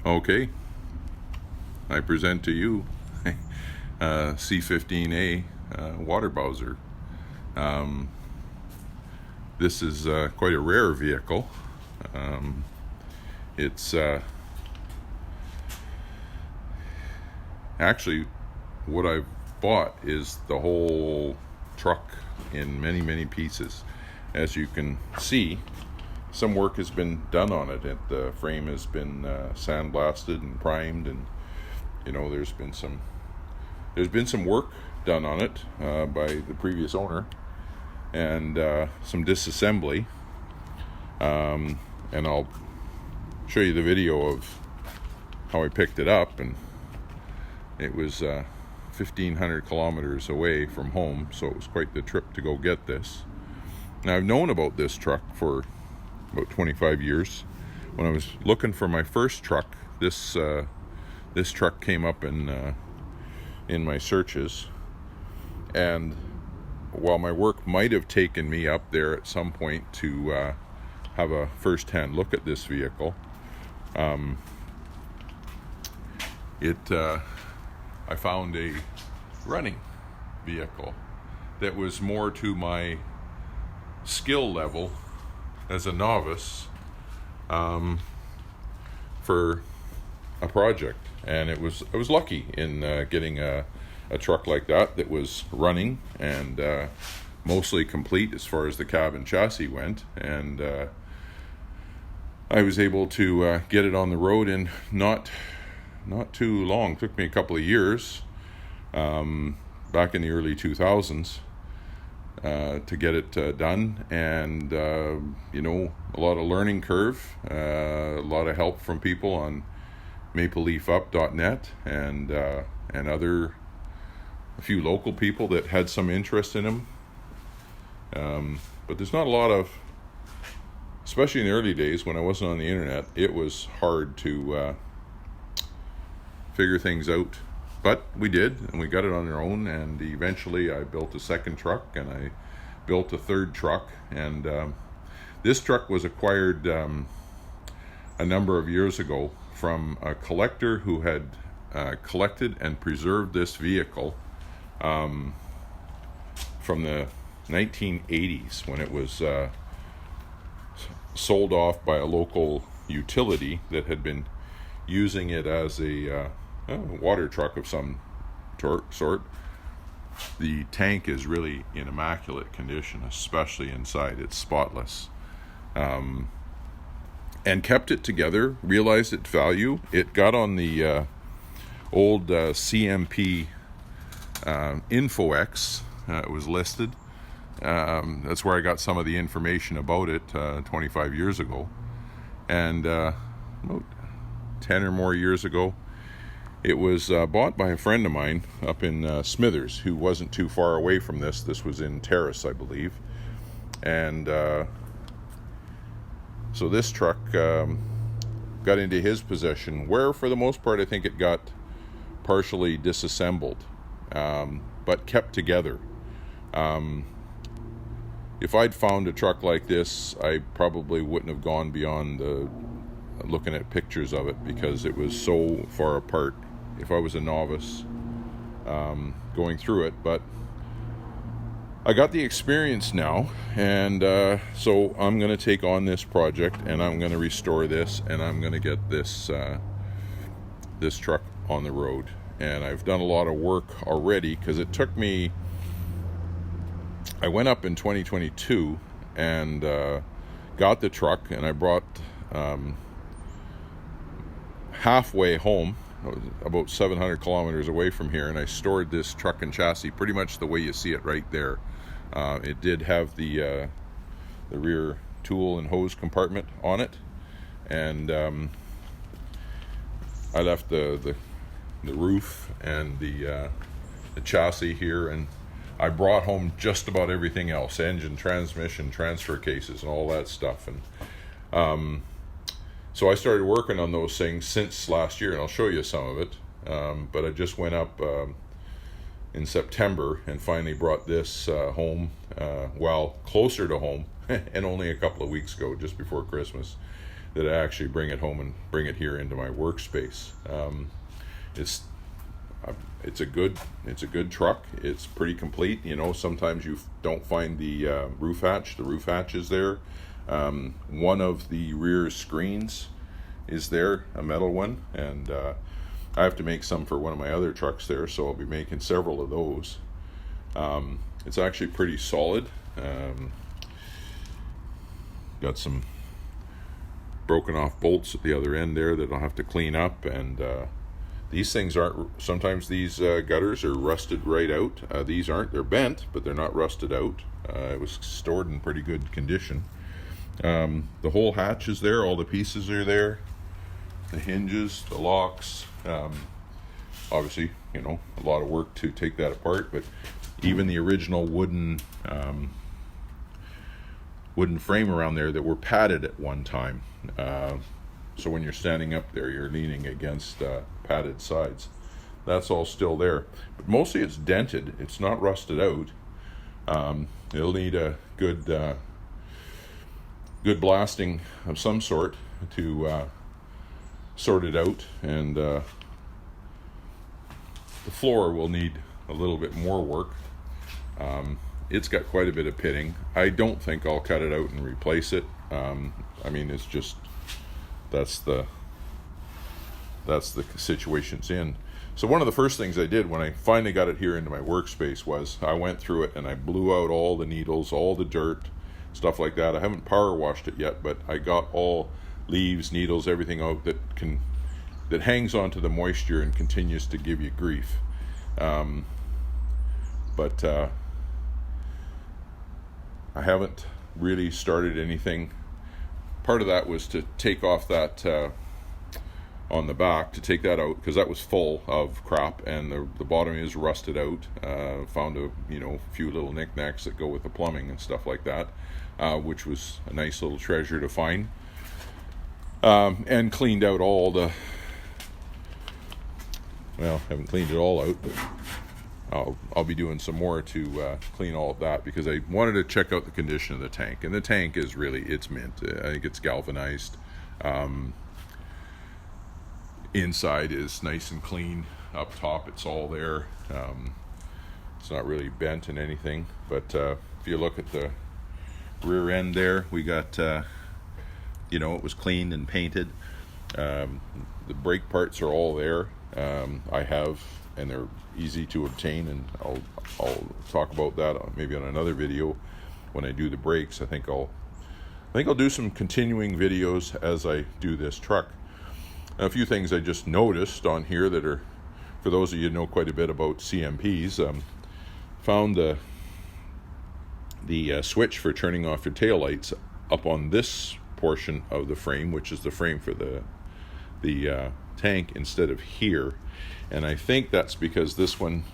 Okay, I present to you C15A water bowser. This is quite a rare vehicle. It's actually what I've bought is the whole truck in many pieces. As you can see, some work has been done on it. The frame has been sandblasted and primed, and there's been some work done on it by the previous owner, and some disassembly. And I'll show you the video of how I picked it up. And it was 1,500 kilometers away from home, so it was quite the trip to go get this. Now, I've known about this truck for about 25 years. When I was looking for my first truck, this truck came up in my searches, and while my work might have taken me up there at some point to have a first-hand look at this vehicle, I found a running vehicle that was more to my skill level as a novice for a project. And I was lucky in getting a truck like that was running and mostly complete as far as the cab and chassis went, and I was able to get it on the road in not too long. It took me a couple of years back in the early 2000s to get it done, and a lot of learning curve, a lot of help from people on mapleleafup.net and a few local people that had some interest in them. But there's not a lot of, especially in the early days when I wasn't on the internet, it was hard to figure things out. But we did, and we got it on our own, and eventually I built a second truck, and I built a third truck, and this truck was acquired a number of years ago from a collector who had collected and preserved this vehicle from the 1980s, when it was sold off by a local utility that had been using it as a water truck of some sort. The tank is really in immaculate condition, especially inside. It's spotless. And kept it together, realized its value. It got on the old CMP InfoX. It was listed. That's where I got some of the information about it 25 years ago. And about 10 or more years ago, it was bought by a friend of mine up in Smithers, who wasn't too far away from this. This was in Terrace, I believe. And so this truck got into his possession, where for the most part I think it got partially disassembled, but kept together. If I'd found a truck like this, I probably wouldn't have gone beyond looking at pictures of it, because it was so far apart if I was a novice going through it. But I got the experience now, and so I'm going to take on this project, and I'm going to restore this, and I'm going to get this truck on the road. And I've done a lot of work already, because it took me, I went up in 2022 and got the truck, and I brought halfway home, about 700 kilometers away from here, and I stored this truck and chassis pretty much the way you see it right there. It did have the rear tool and hose compartment on it, and I left the roof and the chassis here, and I brought home just about everything else: engine, transmission, transfer cases, and all that stuff. And so I started working on those things since last year, and I'll show you some of it. But I just went up in September and finally brought this home, closer to home, and only a couple of weeks ago, just before Christmas. that I actually bring it home and bring it here into my workspace. It's it's a good truck. It's pretty complete. You know, sometimes you don't find the roof hatch. The roof hatch is there. One of the rear screens is there, a metal one, and I have to make some for one of my other trucks there, so I'll be making several of those. It's actually pretty solid. Got some broken off bolts at the other end there that I'll have to clean up, and these things aren't, sometimes these gutters are rusted right out. These aren't, they're bent, but they're not rusted out. It was stored in pretty good condition. The whole hatch is there, all the pieces are there, the hinges, the locks. Obviously, you know, a lot of work to take that apart, but even the original wooden frame around there that were padded at one time. So when you're standing up there, you're leaning against padded sides. That's all still there. But mostly it's dented. It's not rusted out. It'll need a good blasting of some sort to sort it out. And the floor will need a little bit more work. It's got quite a bit of pitting. I don't think I'll cut it out and replace it. I mean, it's just, that's the situation it's in. So one of the first things I did when I finally got it here into my workspace was I went through it and I blew out all the needles, all the dirt, stuff like that. I haven't power washed it yet, but I got all leaves, needles, everything out that hangs onto the moisture and continues to give you grief. But I haven't really started anything. Part of that was to take off that on the back, to take that out, because that was full of crap, and the bottom is rusted out. Found a few little knickknacks that go with the plumbing and stuff like that, which was a nice little treasure to find. And cleaned out all the, well, haven't cleaned it all out, but I'll be doing some more to clean all of that, because I wanted to check out the condition of the tank. And the tank is really, it's mint. I think it's galvanized. Inside is nice and clean. Up top, it's all there. It's not really bent in anything. But if you look at the rear end there, we got, it was cleaned and painted. The brake parts are all there. I have, and they're easy to obtain, and I'll talk about that maybe on another video when I do the brakes. I think I'll do some continuing videos as I do this truck. A few things I just noticed on here that are, for those of you who know quite a bit about CMPs, found the switch for turning off your taillights up on this portion of the frame, which is the frame for the tank, instead of here. And I think that's because this one,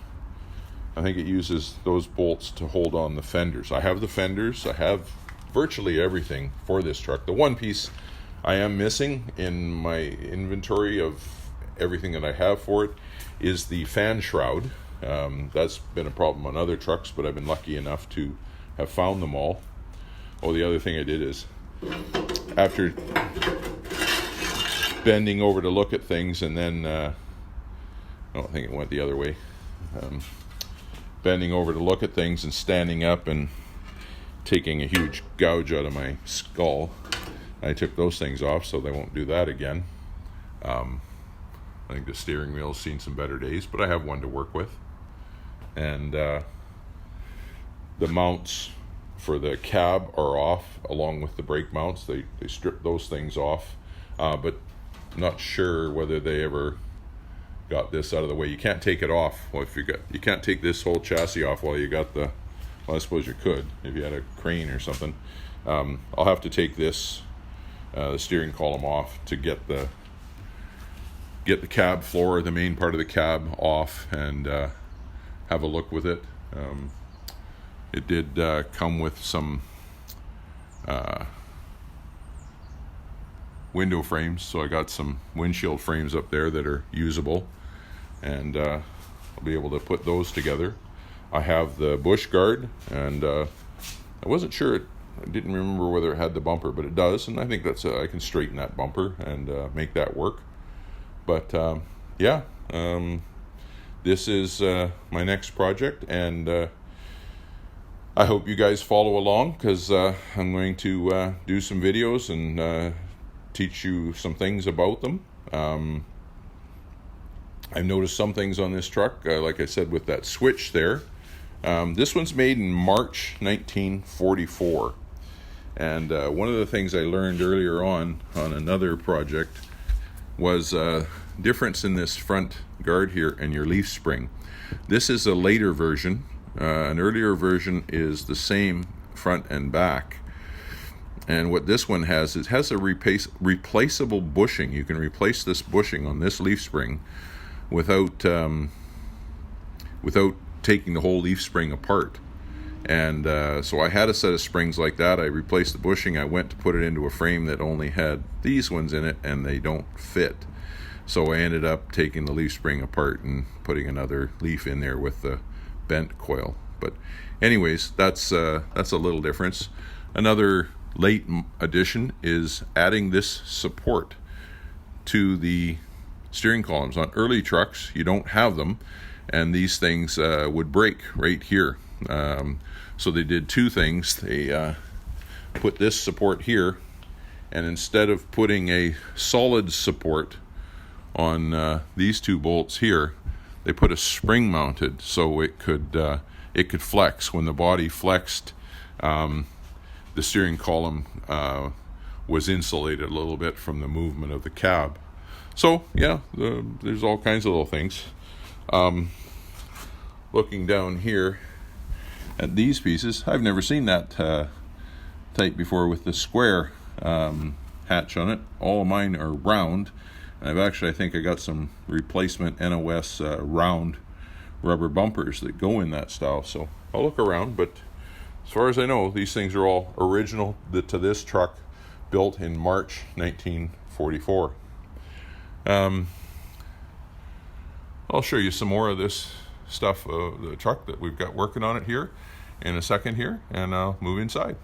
I think it uses those bolts to hold on the fenders. I have the fenders, I have virtually everything for this truck. The one piece I am missing in my inventory of everything that I have for it is the fan shroud. That's been a problem on other trucks, but I've been lucky enough to have found them all. Oh, the other thing I did is, after bending over to look at things, and then I don't think it went the other way. Bending over to look at things and standing up and taking a huge gouge out of my skull, I took those things off so they won't do that again. I think the steering wheel's seen some better days, but I have one to work with. And the mounts for the cab are off, along with the brake mounts. They stripped those things off, but I'm not sure whether they ever got this out of the way. You can't take it off. Well, you can't take this whole chassis off while you got the, well, I suppose you could if you had a crane or something. I'll have to take this the steering column off to get the cab floor, the main part of the cab, off, and have a look with it. It did come with some window frames, so I got some windshield frames up there that are usable, and I'll be able to put those together. I have the bush guard, and I wasn't sure I didn't remember whether it had the bumper, but it does, and I think that's I can straighten that bumper and make that work. But yeah, this is my next project, and I hope you guys follow along, because I'm going to do some videos and teach you some things about them. I've noticed some things on this truck, like I said, with that switch there. This one's made in March 1944. And one of the things I learned earlier on another project was difference in this front guard here and your leaf spring. This is a later version. An earlier version is the same front and back. And what this one has, it has a replaceable bushing. You can replace this bushing on this leaf spring without taking the whole leaf spring apart. And so I had a set of springs like that. I replaced the bushing. I went to put it into a frame that only had these ones in it, and they don't fit. So I ended up taking the leaf spring apart and putting another leaf in there with the bent coil. But anyways, that's a little difference. Another late addition is adding this support to the steering columns. On early trucks, you don't have them, and these things would break right here. So they did two things. They put this support here, and instead of putting a solid support on these two bolts here, they put a spring mounted, so it could flex. When the body flexed, the steering column was insulated a little bit from the movement of the cab. So yeah, there's all kinds of little things. Looking down here at these pieces, I've never seen that type before with the square hatch on it. All of mine are round. I think I got some replacement NOS round rubber bumpers that go in that style. So I'll look around, but as far as I know, these things are all original to this truck, built in March 1944. I'll show you some more of this stuff, the truck that we've got working on it here in a second here, and I'll move inside.